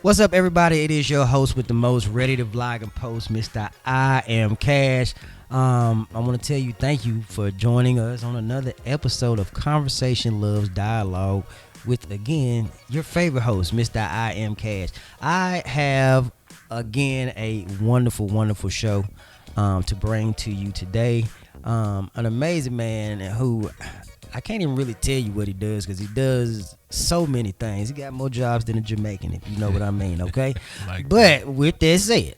What's up, everybody? It is your host with the most, ready to vlog and post, Mr. I Am Cash. I want to tell you thank you for joining us on another episode of Conversation Loves Dialogue with, again, your favorite host, Mr. I Am Cash. I have, again, a wonderful, wonderful show to bring to you today. An amazing man who I can't even really tell you what he does because he does so many things. He got more jobs than a Jamaican, if you know what I mean, okay? But with that said,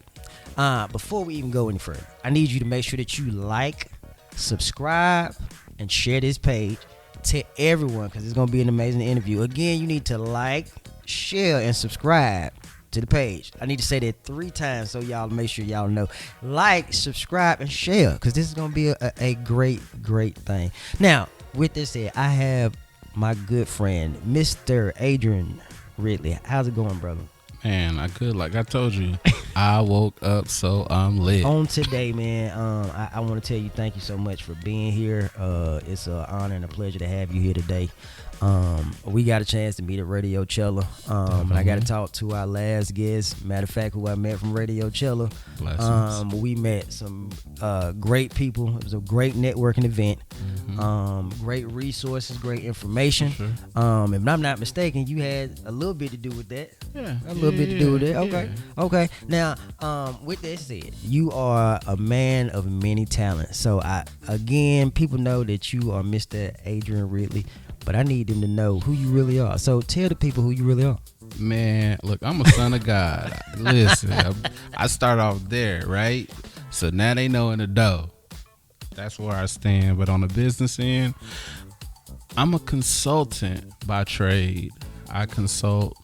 before we even go any further, I need you to make sure that you like, subscribe, and share this page to everyone because it's going to be an amazing interview. Again, you need to like, share, and subscribe to the page. I need to say that 3 times so y'all make sure y'all know. Like, subscribe, and share because this is going to be a great, great thing. Now, with this said, I have my good friend, Mr. Adrian Ridley. How's it going, brother? Man, I could. Like I told you, I woke up so I'm lit. On today, man, I want to tell you thank you so much for being here. It's an honor and a pleasure to have you here today. We got a chance to meet at Radio Cella, and I got to talk to our last guest. Matter of fact, who I met from Radio Cella. We met some great people. It was a great networking event. Great resources, great information. Sure. If I'm not mistaken, you had a little bit to do with that. Yeah, a little bit to do with it. Okay, okay. Now, with that said, you are a man of many talents. So, people know that you are Mr. Adrian Ridley. But I need them to know who you really are. So tell the people who you really are. Man, look, I'm a son of God. Listen, I start off there, right? So now they know in the dough. That's where I stand. But on the business end, I'm a consultant by trade. I consult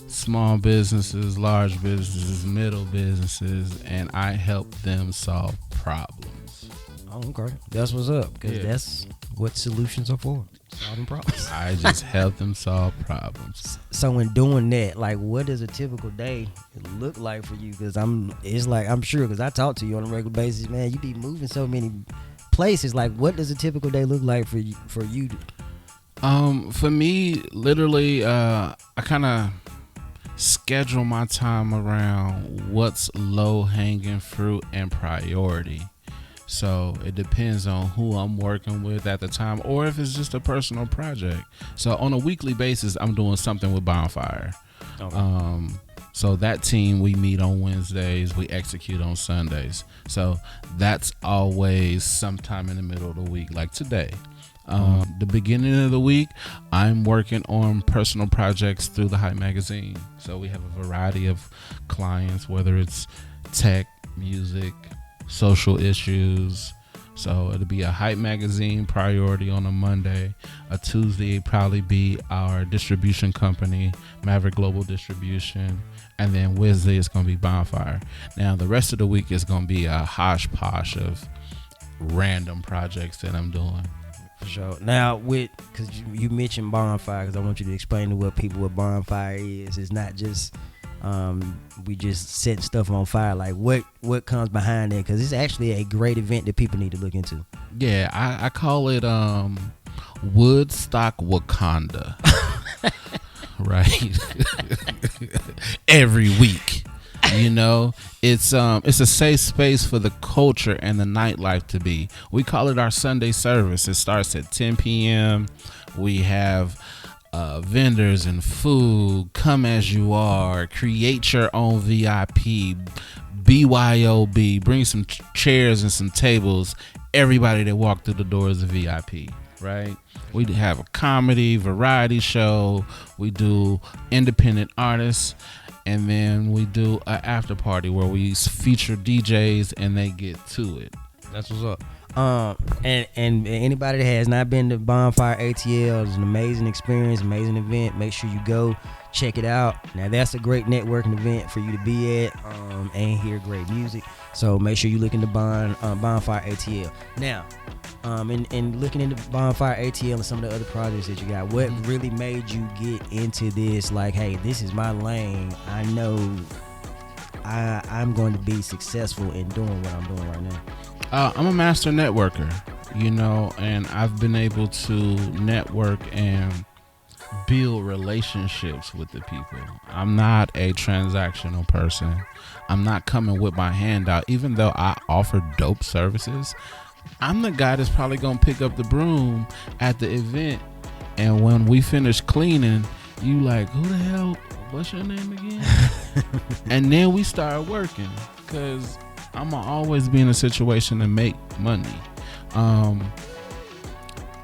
small businesses, large businesses, middle businesses, and I help them solve problems. Oh, okay. That's what's up. Because that's what solutions are for. Solving problems. I just help them solve problems. So in doing that, like, what does a typical day look like for you? Because I'm sure, because I talk to you on a regular basis, man. You be moving so many places. Like, what does a typical day look like for you? For me, literally, I kind of schedule my time around what's low hanging fruit and priority. So it depends on who I'm working with at the time or if it's just a personal project. So on a weekly basis, I'm doing something with Bonfire. Okay. So that team, we meet on Wednesdays, we execute on Sundays. So that's always sometime in the middle of the week, like today. The beginning of the week, I'm working on personal projects through the H.E.M.P magazine. So we have a variety of clients, whether it's tech, music, social issues. So it'll be a H.E.M.P magazine priority on a Monday. A Tuesday probably be our distribution company, Maverick Global Distribution, and then Wednesday is going to be Bonfire. Now the rest of the week is going to be a hodgepodge of random projects that I'm doing. For sure. Now, because you mentioned Bonfire, because I want you to explain to what Bonfire is. It's not just we just set stuff on fire. Like, what comes behind it? Because it's actually a great event that people need to look into. Yeah, I call it Woodstock Wakanda. Right. Every week, it's a safe space for the culture and the nightlife to be. We call it our Sunday service. It starts at 10 p.m. We have vendors and food. Come as you are. Create your own VIP. BYOB. Bring some chairs and some tables. Everybody that walk through the door is a VIP, right? We have a comedy, variety show. We do independent artists. And then we do an after party where we feature DJs and they get to it. That's what's up. And anybody that has not been to Bonfire ATL, it's an amazing experience, amazing event. Make sure you go check it out. Now that's a great networking event for you to be at and hear great music. So make sure you look into Bonfire ATL. Now, and looking into Bonfire ATL and some of the other projects that you got, what really made you get into this? Like, hey, this is my lane. I know I'm going to be successful in doing what I'm doing right now. I'm a master networker, and I've been able to network and build relationships with the people. I'm not a transactional person. I'm not coming with my hand out. Even though I offer dope services, I'm the guy that's probably gonna pick up the broom at the event, and when we finish cleaning, you like, who the hell? What's your name again? And then we start working, because I'm gonna always be in a situation to make money.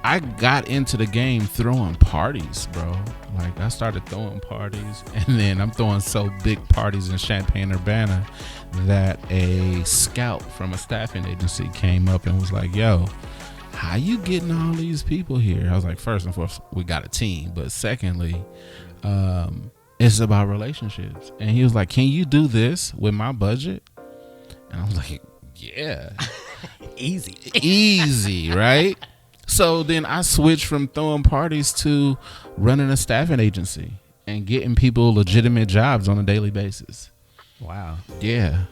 I got into the game throwing parties, bro. Like, I started throwing parties, and then I'm throwing so big parties in Champaign-Urbana that a scout from a staffing agency came up and was like, yo, how you getting all these people here? I was like, first and foremost, we got a team. But secondly, it's about relationships. And he was like, can you do this with my budget? And I was like, yeah. Easy, right? So then I switched from throwing parties to running a staffing agency and getting people legitimate jobs on a daily basis. Wow. Yeah.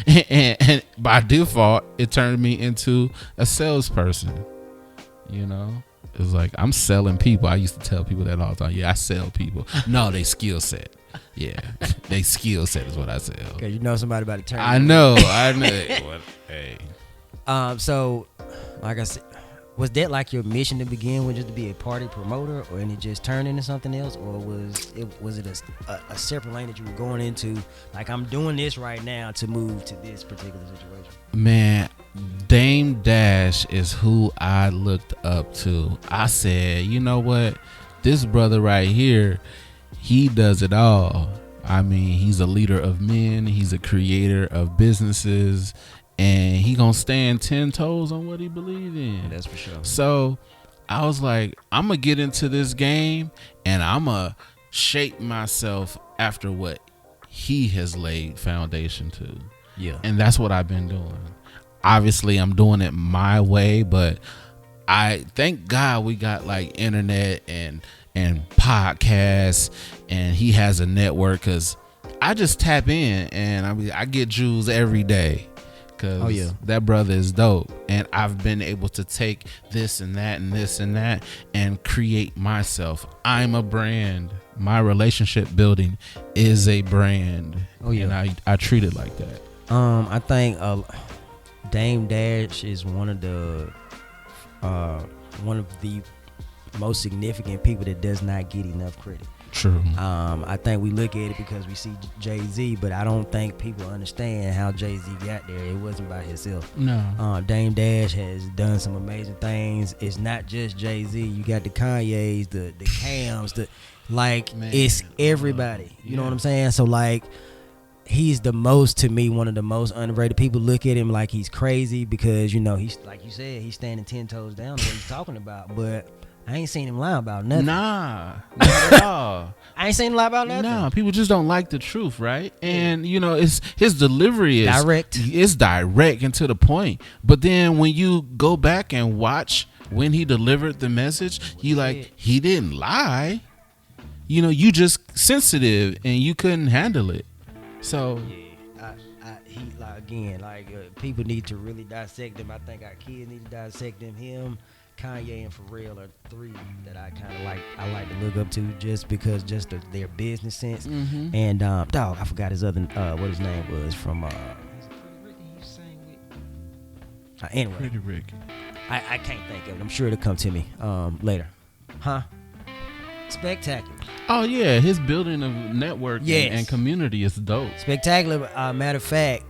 and by default, it turned me into a salesperson. You know, it was like, I'm selling people. I used to tell people that all the time. Yeah, I sell people. No, they skill set. Yeah, they skill set is what I sell. Okay, you know somebody about to turn. I know. Hey. So, like I said, was that like your mission to begin with, just to be a party promoter, or and it just turned into something else, or was it a separate lane that you were going into? Like, I'm doing this right now to move to this particular situation. Man, Dame Dash is who I looked up to. I said, you know what? This brother right here, he does it all. I mean, he's a leader of men. He's a creator of businesses. And he gonna stand 10 toes on what he believe in. That's for sure. So I was like, I'm gonna get into this game and I'm gonna shape myself after what he has laid foundation to. Yeah. And that's what I've been doing. Obviously, I'm doing it my way, but I thank God we got like internet and podcasts, and he has a network, because I just tap in and I get jewels every day. That brother is dope, and I've been able to take this and that and this and that and create myself. I'm a brand. My relationship building is a brand. And I treat it like that. I think Dame Dash is one of the most significant people that does not get enough credit. True. I think we look at it because we see Jay-Z, but I don't think people understand how Jay-Z got there. It wasn't by himself. No. Dame Dash has done some amazing things. It's not just Jay-Z. You got the Kanyes, the Cams, it's everybody. You know what I'm saying? So like, he's to me, one of the most underrated. People look at him like he's crazy because, you know, he's, like you said, he's standing 10 toes down on what he's talking about, but I ain't seen him lie about nothing. Nah, not at all. I ain't seen him lie about nothing. Nah, people just don't like the truth, right? And you know, his delivery is direct. It's direct and to the point. But then when you go back and watch when he delivered the message, he didn't lie. You know, you just sensitive and you couldn't handle it. So people need to really dissect him. I think our kids need to dissect him. Him, Kanye, and Pharrell are three that I kind of like. I like to look up to just because their business sense. Mm-hmm. And I forgot his other what his name was from. Is it Pretty Ricky he sang with? Anyway, Pretty Rick. I can't think of it. I'm sure it'll come to me later. Spectacular. Oh yeah, his building of network and community is dope. Spectacular. Matter of fact,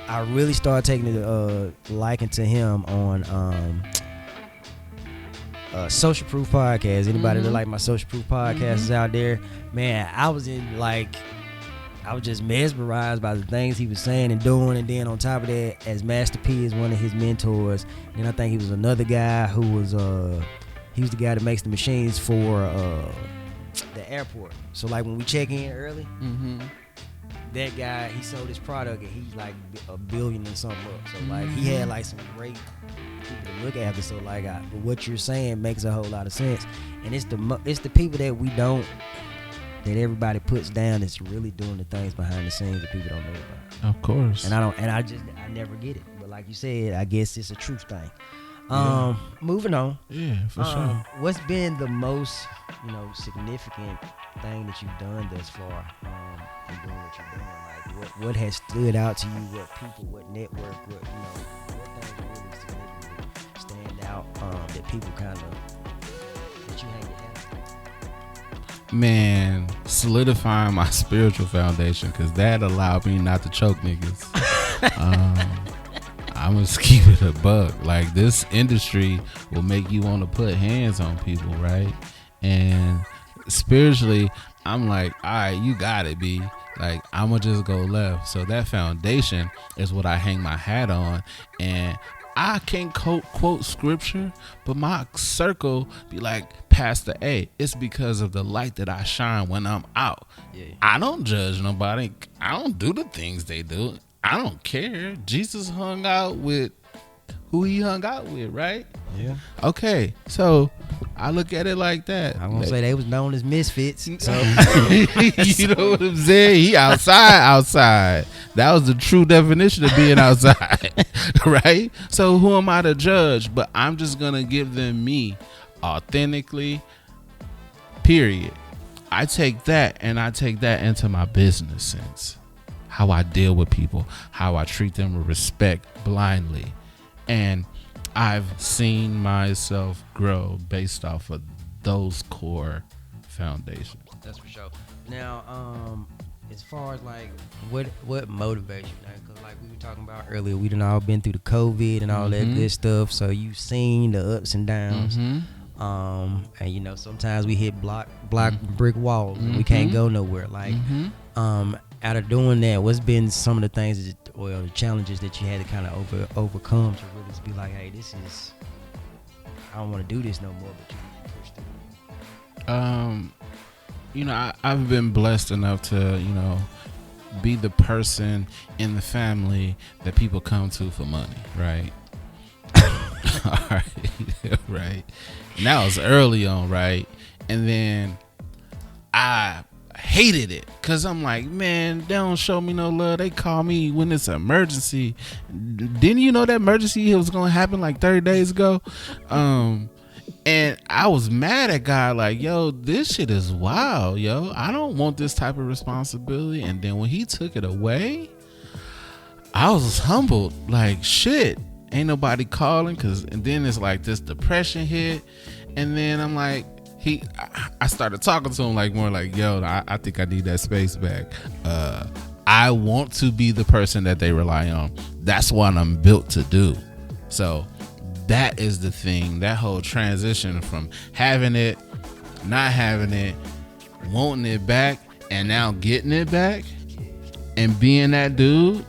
I really started taking a liking to him on Social Proof Podcast. Anybody that like my Social Proof Podcast is out there, man. I was just mesmerized by the things he was saying and doing. And then on top of that, as Master P is one of his mentors, and I think he was another guy who was he was the guy that makes the machines for the airport. So like when we check in early, that guy, he sold his product and he's like $1 billion and something up. So like he had like some great people to look after. So like but what you're saying makes a whole lot of sense. And it's the people that everybody puts down that's really doing the things behind the scenes that people don't know about. Of course. And I never get it. But like you said, I guess it's a truth thing. Moving on. Yeah, for sure. What's been the most, significant thing that you've done thus far in doing what you're doing? Like, what has stood out to you? What people, what network, what things really significantly stand out that people kind of that you hang your hat on? Man, solidifying my spiritual foundation, because that allowed me not to choke niggas. I'm gonna keep it a bug. Like, this industry will make you want to put hands on people, right? And spiritually, I'm like, all right, you got it, B. Like, I'm gonna just go left. So that foundation is what I hang my hat on. And I can't quote scripture, but my circle be like, Pastor A, it's because of the light that I shine when I'm out. Yeah. I don't judge nobody. I don't do the things they do. I don't care. Jesus hung out with who he hung out with, right? Yeah. Okay, so I look at it like that. I won't say they was known as misfits. So you know what I'm saying? He outside. That was the true definition of being outside, right? So who am I to judge? But I'm just gonna give them me authentically. Period. I take that into my business sense. How I deal with people, how I treat them with respect blindly. And I've seen myself grow based off of those core foundations. That's for sure. Now, as far as like what motivates you, because like we were talking about earlier, we done all been through the COVID and all that good stuff. So you've seen the ups and downs. And sometimes we hit brick walls and we can't go nowhere. Like, out of doing that, what's been some of the things or the challenges that you had to kind of overcome to really just be like, hey, I don't want to do this no more, but you push through? I've been blessed enough to, be the person in the family that people come to for money, right? All right, right. Now it's early on, right? And then I hated it because I'm like, man, they don't show me no love. They call me when it's an emergency. Didn't you know that emergency was gonna happen like 30 days ago? And I was mad at God, like, yo, this shit is wild, yo. I don't want this type of responsibility. And then when he took it away, I was humbled, like, shit, ain't nobody calling. And then it's like this depression hit, and then I'm like, I started talking to him like more like, yo, I think I need that space back. I want to be the person that they rely on. That's what I'm built to do. So that is the thing, that whole transition from having it, not having it, wanting it back, and now getting it back and being that dude.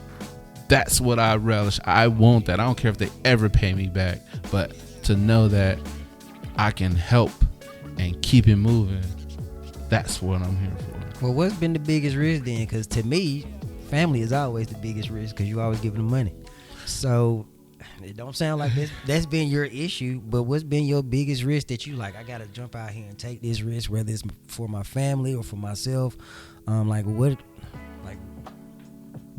That's what I relish. I want that. I don't care if they ever pay me back, but to know that I can help and keep it moving, that's what I'm here for. Well, what's been the biggest risk then? Because to me, family is always the biggest risk because you always giving them money. So it don't sound like that's been your issue, but what's been your biggest risk that you like, I got to jump out here and take this risk, whether it's for my family or for myself?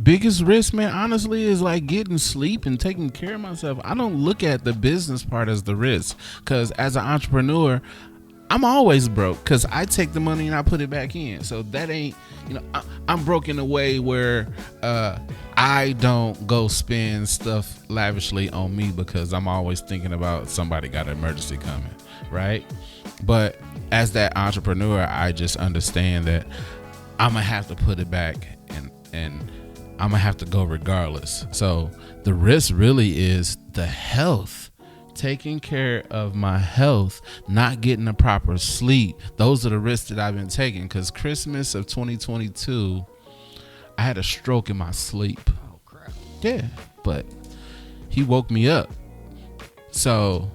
Biggest risk, man, honestly, is like getting sleep and taking care of myself. I don't look at the business part as the risk, because as an entrepreneur, I'm always broke because I take the money and I put it back in. So that ain't, I'm broke in a way where I don't go spend stuff lavishly on me because I'm always thinking about somebody got an emergency coming, right? But as that entrepreneur, I just understand that I'm going to have to put it back and I'm going to have to go regardless. So the risk really is the health. Taking care of my health, not getting the proper sleep. Those are the risks that I've been taking, because Christmas of 2022, I had a stroke in my sleep. Oh, crap. Yeah, but he woke me up. So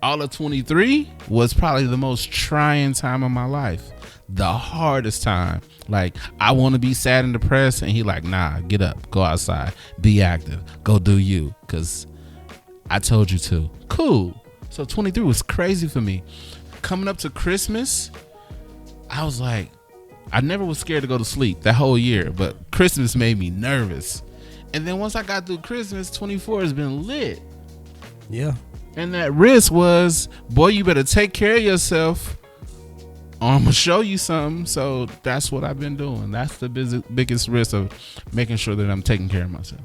all of 23 was probably the most trying time of my life. The hardest time. Like, I want to be sad and depressed, and he like, nah, get up, go outside, be active, go do you, because I told you to. Cool. So 23 was crazy for me. Coming up to Christmas, I was like, I never was scared to go to sleep that whole year, but Christmas made me nervous. And then once I got through Christmas, 24 has been lit. Yeah. And that risk was, boy, you better take care of yourself, or I'm gonna show you something. So that's what I've been doing. That's the biggest risk of making sure that I'm taking care of myself.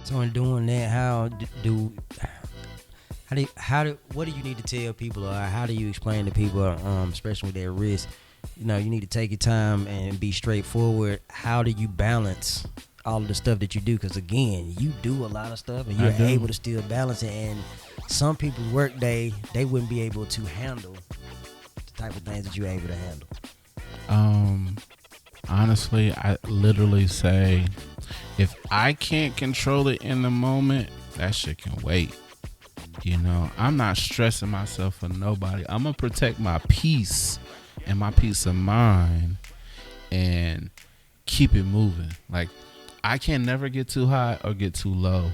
So in doing that, what do you need to tell people, or how do you explain to people, especially with that risk? You know, you need to take your time and be straightforward. How do you balance all of the stuff that you do? Because again, you do a lot of stuff, and you're able to still balance it. And some people's work day, they wouldn't be able to handle the type of things that you're able to handle. Honestly, I literally say, if I can't control it in the moment, that shit can wait. You know, I'm not stressing myself for nobody. I'm gonna protect my peace and my peace of mind and keep it moving. Like, I can never get too high or get too low.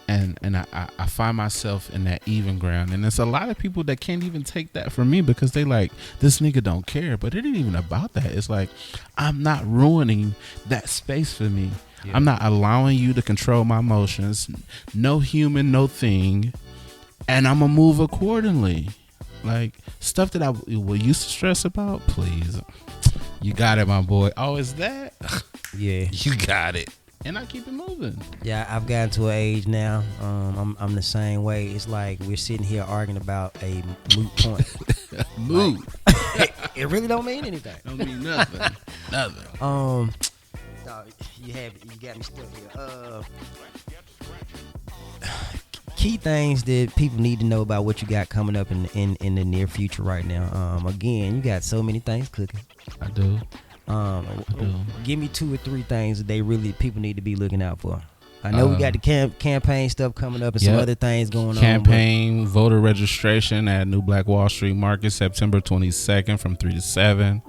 And I find myself in that even ground. And there's a lot of people that can't even take that from me, because they like, this nigga don't care. But it ain't even about that. It's like, I'm not ruining that space for me. Yeah. I'm not allowing you to control my emotions. No human, no thing. And I'm going to move accordingly. Like, stuff that I used to stress about, please. You got it, my boy. Oh, is that? Yeah. You got it. And I keep it moving. Yeah, I've gotten to an age now. I'm the same way. It's like we're sitting here arguing about a moot point. Moot. Like, it really don't mean anything. Don't mean nothing. Nothing. Dog, you got me stuck here. Key things that people need to know about what you got coming up in the near future right now. Again, you got so many things cooking. I do. Give me 2 or 3 things that people need to be looking out for. I know we got the campaign stuff coming up and some other things going on. Voter registration at New Black Wall Street Market, September 22nd from 3 to 7.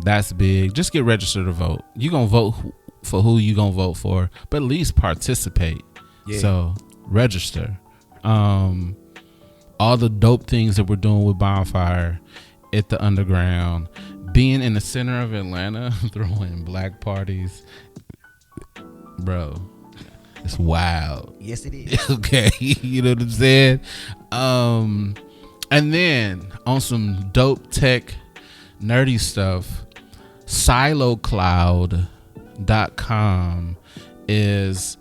That's big. Just get registered to vote. You gonna vote for who you gonna vote for, but at least participate. Yeah. So register. All the dope things that we're doing with Bonfire at the Underground, being in the center of Atlanta, throwing black parties, bro, it's wild. Yes, it is. Okay, you know what I'm saying? And then on some dope tech, nerdy stuff, SiloCloud.com is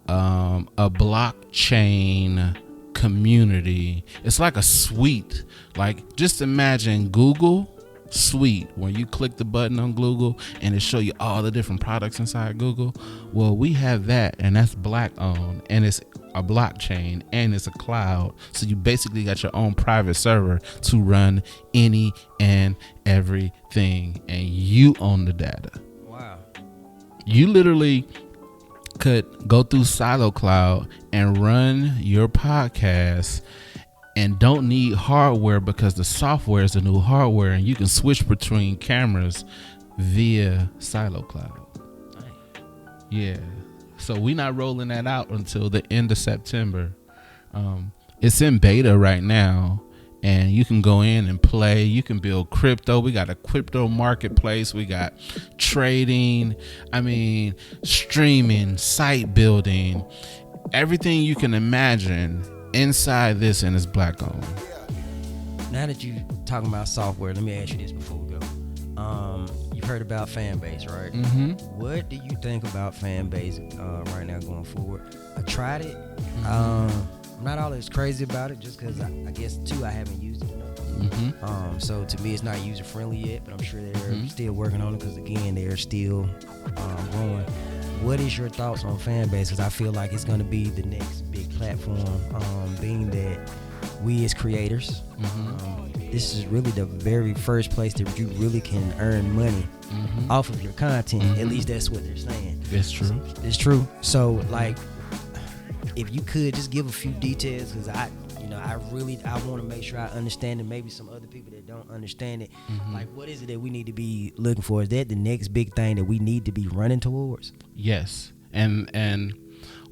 a blockchain community. It's like a suite. Like, just imagine Google suite where you click the button on Google and it show you all the different products inside Google. Well, we have that, and that's black owned, and it's a blockchain, and it's a cloud. So you basically got your own private server to run any and everything, and you own the data. Wow. You literally could go through SiloCloud and run your podcast and don't need hardware, because the software is the new hardware, and you can switch between cameras via SiloCloud. Yeah. So we're not rolling that out until the end of September. It's in beta right now, and you can go in and play. You can build crypto. We got a crypto marketplace. We got trading. Streaming, site building. everything you can imagine inside this, and it's black owned. Now that you talking about software, let me ask you this before we go. You've heard about fan base, right? Mm-hmm. What do you think about fan base right now going forward? I tried it. Mm-hmm. I'm not all as crazy about it just because I guess too I haven't used it enough. Mm-hmm. So to me it's not user friendly yet, but I'm sure they're still working on it because again they're still growing. What is your thoughts on fan base? Because I feel like it's going to be the next big platform, being that we as creators, this is really the very first place that you really can earn money off of your content. At least that's what they're saying. It's true. It's true. So like, if you could just give a few details, because I want to make sure I understand it. Maybe some other people that don't understand it. Like, what is it that we need to be looking for? Is that the next big thing that we need to be running towards? Yes, and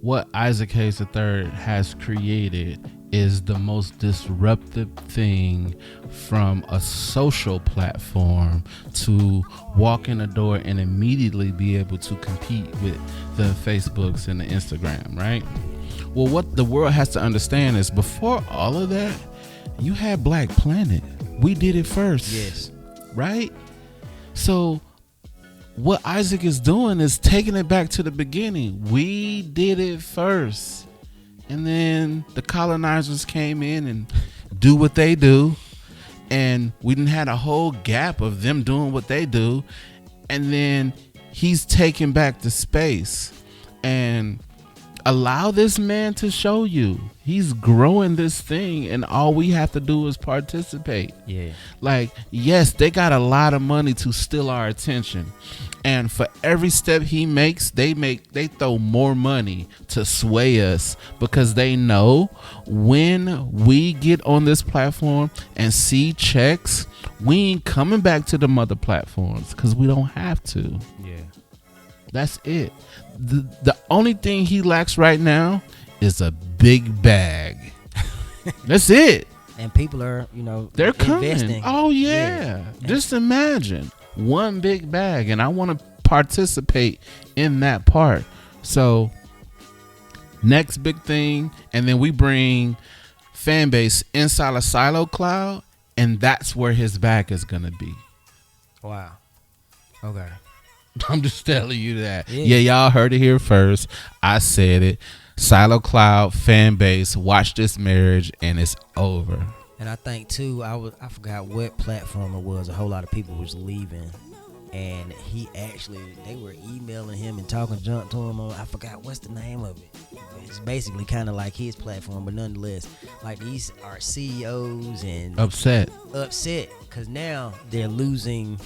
what Isaac Hayes III has created is the most disruptive thing from a social platform to walk in the door and immediately be able to compete with the Facebooks and the Instagram, right? Well, what the world has to understand is before all of that, you had Black Planet. We did it first. Yes. Right? So what Isaac is doing is taking it back to the beginning. We did it first. And then the colonizers came in and do what they do. And we didn't had a whole gap of them doing what they do. And then he's taking back the space. And allow this man to show you. He's growing this thing, and all we have to do is participate. Yeah. Like, yes, they got a lot of money to steal our attention. And for every step he makes, they throw more money to sway us, because they know when we get on this platform and see checks, we ain't coming back to the mother platforms because we don't have to. Yeah. That's it. The only thing he lacks right now is a big bag. That's it. And people are, they're coming. investing. Oh yeah. Just imagine one big bag, and I want to participate in that part. So next big thing, and then we bring fan base inside a silo cloud, and that's where his bag is gonna be. Wow. Okay. I'm just telling you that. Yeah, y'all heard it here first. I said it. Silo Cloud, fan base, watch this marriage, and it's over. And I think too, I forgot what platform it was. A whole lot of people was leaving, and they were emailing him and talking junk to him on, I forgot what's the name of it. It's basically kind of like his platform, but nonetheless, like, these are CEOs and upset because now they're losing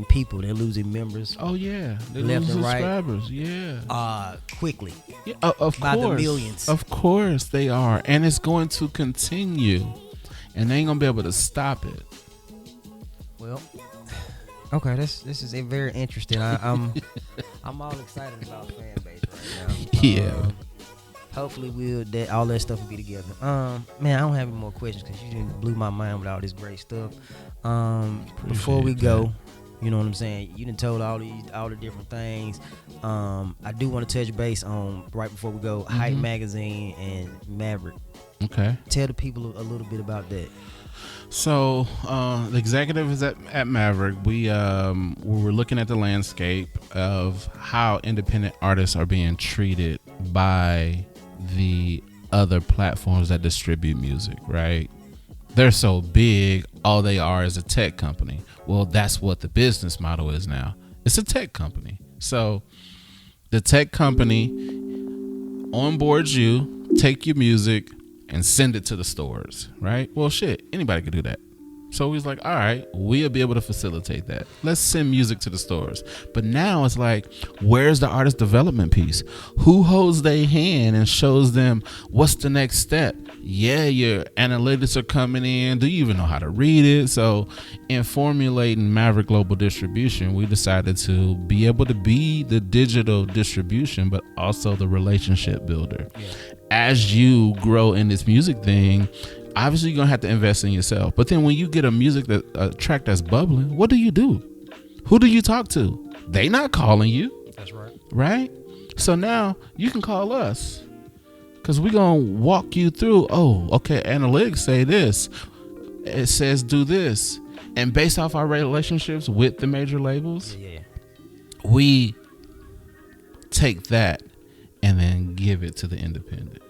people, they're losing members. Oh yeah, they're left losing and right, subscribers. Yeah, quickly. Yeah, of by course, the millions. Of course they are, and it's going to continue, and they ain't gonna be able to stop it. Well, okay, this is a very interesting. I'm all excited about fan base right now. Yeah. Hopefully all that stuff will be together. Man, I don't have any more questions because you just blew my mind with all this great stuff. Before we go, you know what I'm saying? You done told all the different things. I do want to touch base on, right before we go, H.E.M.P magazine and Maverick. Okay. Tell the people a little bit about that. So the executive is at Maverick. We were looking at the landscape of how independent artists are being treated by the other platforms that distribute music, right? They're so big, all they are is a tech company. Well, that's what the business model is now. It's a tech company. So the tech company onboards you, take your music, and send it to the stores, right? Well, shit, anybody could do that. So he's like, all right, we'll be able to facilitate that. Let's send music to the stores. But now it's like, where's the artist development piece? Who holds their hand and shows them what's the next step? Yeah, your analytics are coming in. Do you even know how to read it? So in formulating Maverick Global Distribution, we decided to be able to be the digital distribution, but also the relationship builder. Yeah. As you grow in this music thing, obviously you're gonna have to invest in yourself. But then when you get a track that's bubbling, what do? Who do you talk to? They not calling you. That's right. Right? So now you can call us. Because we're going to walk you through, oh, okay, analytics say this. It says do this. And based off our relationships with the major labels, we take that and then give it to the independent.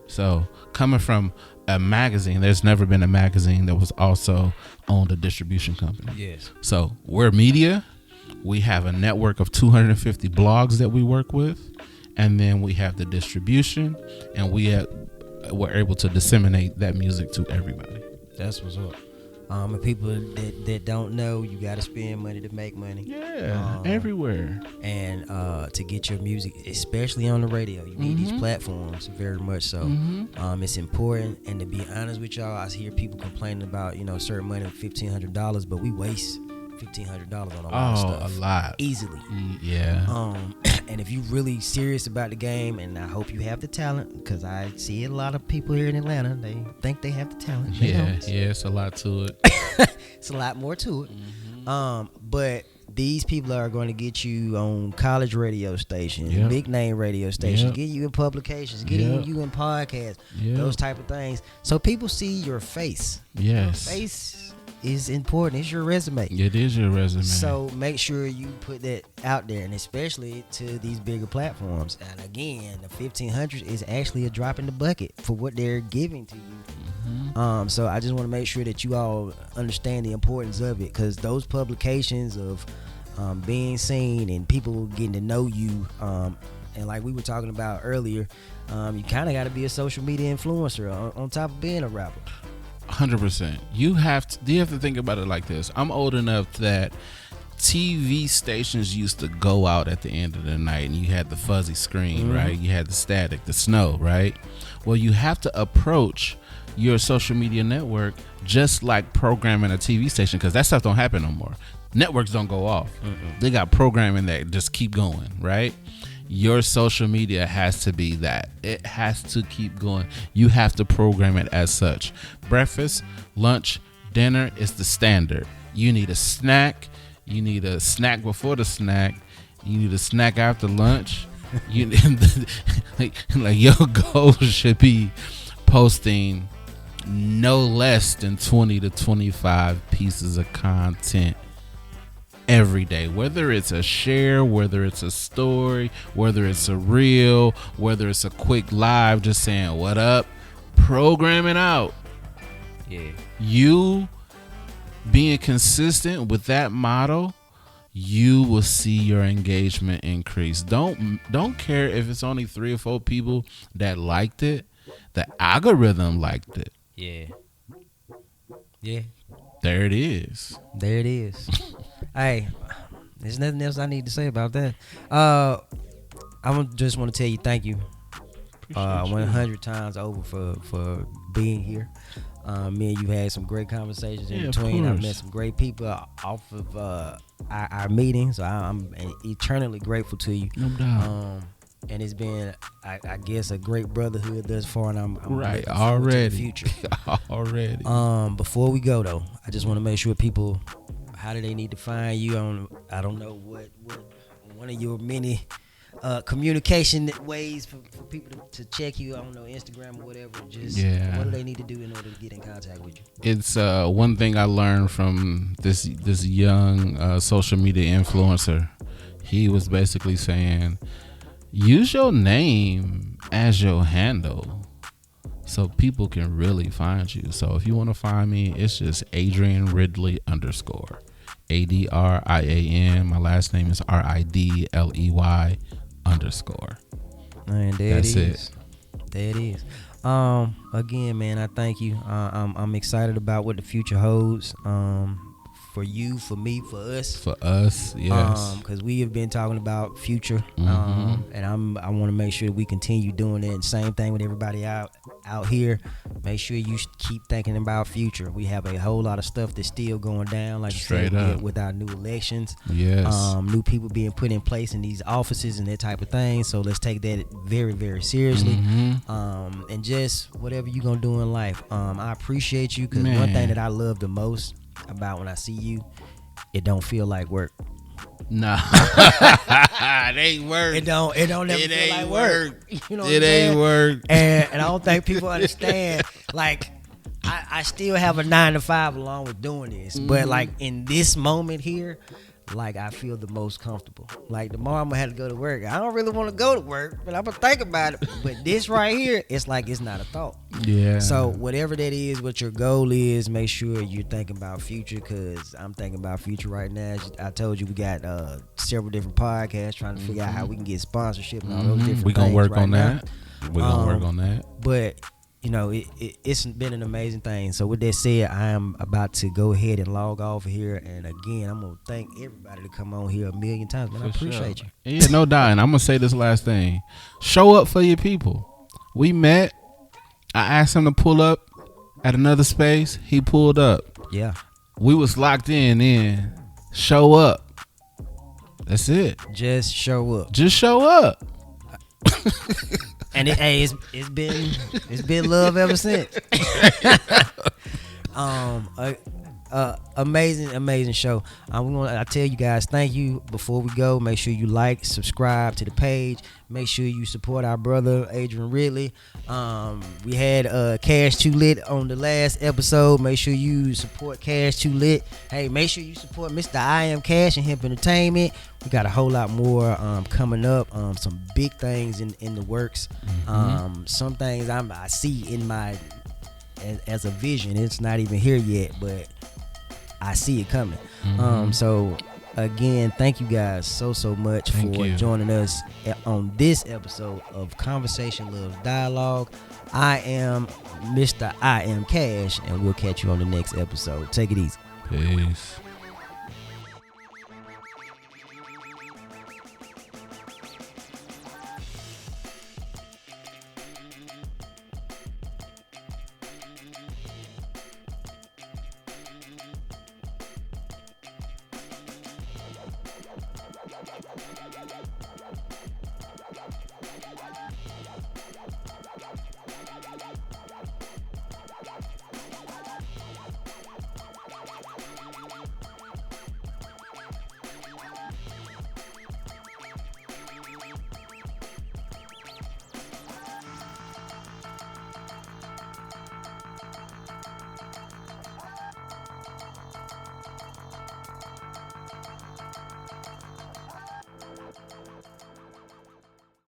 So coming from a magazine, there's never been a magazine that was also owned a distribution company. Yes. So we're media. We have a network of 250 blogs that we work with. And then we have the distribution, and we're able to disseminate that music to everybody. That's what's up. And people that don't know, you got to spend money to make money. Yeah, everywhere. And to get your music, especially on the radio, you need these platforms very much so. It's important. And to be honest with y'all, I hear people complaining about certain money, $1,500, but we waste $1,500 on a lot of stuff. A lot. Easily. Yeah. And if you really serious about the game, and I hope you have the talent, because I see a lot of people here in Atlanta, they think they have the talent. Yeah, it's a lot to it. It's a lot more to it. But these people are going to get you on college radio stations, big name radio stations, get you in publications, getting you in podcasts, those type of things. So people see your face. Yes. Your face is important. It's your resume. It is your resume. So make sure you put that out there, and especially to these bigger platforms. And again, the $1,500 is actually a drop in the bucket for what they're giving to you. So I just want to make sure that you all understand the importance of it, because those publications of being seen and people getting to know you, and like we were talking about earlier, you kind of got to be a social media influencer on top of being a rapper. 100%. You have to think about it like this. I'm old enough that TV stations used to go out at the end of the night, and you had the fuzzy screen, right? You had the static, the snow, right? Well, you have to approach your social media network just like programming a TV station, because that stuff don't happen no more. Networks don't go off. They got programming that just keep going, right? Your social media has to be that. It has to keep going. You have to program it as such. Breakfast, lunch, dinner is the standard. You need a snack. You need a snack before the snack. You need a snack after lunch. You like your goal should be posting no less than 20 to 25 pieces of content every day, whether it's a share, whether it's a story, whether it's a reel, whether it's a quick live just saying what up. Program it out. You being consistent with that model, you will see your engagement increase. Don't care if it's only 3 or 4 people that liked it. The algorithm liked it. There it is. Hey, there's nothing else I need to say about that. I just want to tell you thank you 100 times over for being here. Me and you had some great conversations in between. I've met some great people off of our meetings. So I'm eternally grateful to you. No doubt. And it's been, I guess, a great brotherhood thus far, and I'm right already to the future. Already. Before we go though, I just want to make sure people, how do they need to find you on? I don't know what one of your many communication ways for people to check you. I don't know, Instagram or whatever. Just what do they need to do in order to get in contact with you? It's one thing I learned from this young social media influencer. He was basically saying, use your name as your handle so people can really find you. So if you want to find me, it's just Adrian Ridley _ ADRIAN. My last name is RIDLEY _ And there That's it is. There it is. Again, man, I thank you. I'm excited about what the future holds. For you, for me, for us. For us, yes. Because we have been talking about future, and I want to make sure we continue doing that. Same thing with everybody out here. Make sure you keep thinking about future. We have a whole lot of stuff that's still going down, like straight you said, up with our new elections. Yes. New people being put in place in these offices and that type of thing. So let's take that very, very seriously. And just whatever you're gonna do in life. I appreciate you, because one thing that I love the most about when I see you, it don't feel like work. Nah, it ain't work. It don't never It feel ain't like work. work. You know what It I'm saying? ain't work. And I don't think people understand. Like, I still have a 9 to 5 along with doing this, but like in this moment here, like I feel the most comfortable. Like tomorrow I'm gonna have to go to work. I don't really want to go to work, but I'm gonna think about it. But this right here, it's like it's not a thought. Yeah. So whatever that is, what your goal is, make sure you're thinking about future. Cause I'm thinking about future right now. I told you we got several different podcasts trying to figure out how we can get sponsorship and all those different. We gonna things work right on now. that. We gonna work on that. But you know, it's been an amazing thing. So with that said, I am about to go ahead and log off here. And again, I'm gonna thank everybody to come on here a million times. Man, I appreciate you. Yeah, no doubt. And I'm gonna say this last thing: show up for your people. We met. I asked him to pull up at another space. He pulled up. Yeah. We was locked in. Show up. That's it. Just show up. Just show up. And it's been love ever since. Amazing show. I tell you guys, thank you. Before we go, make sure you like, subscribe to the page. Make sure you support our brother Adrian Ridley. We had Cash Too Lit on the last episode. Make sure you support Cash Too Lit. Hey, make sure you support Mr. I.M. Cash and H.E.M.P Entertainment. We got a whole lot more coming up. Some big things in the works. Some things I see in my as a vision. It's not even here yet, but I see it coming. So again, thank you guys so much for joining us on this episode of Conversation Loves Dialogue. I am Mr. I Am Cash, and we'll catch you on the next episode. Take it easy. Peace.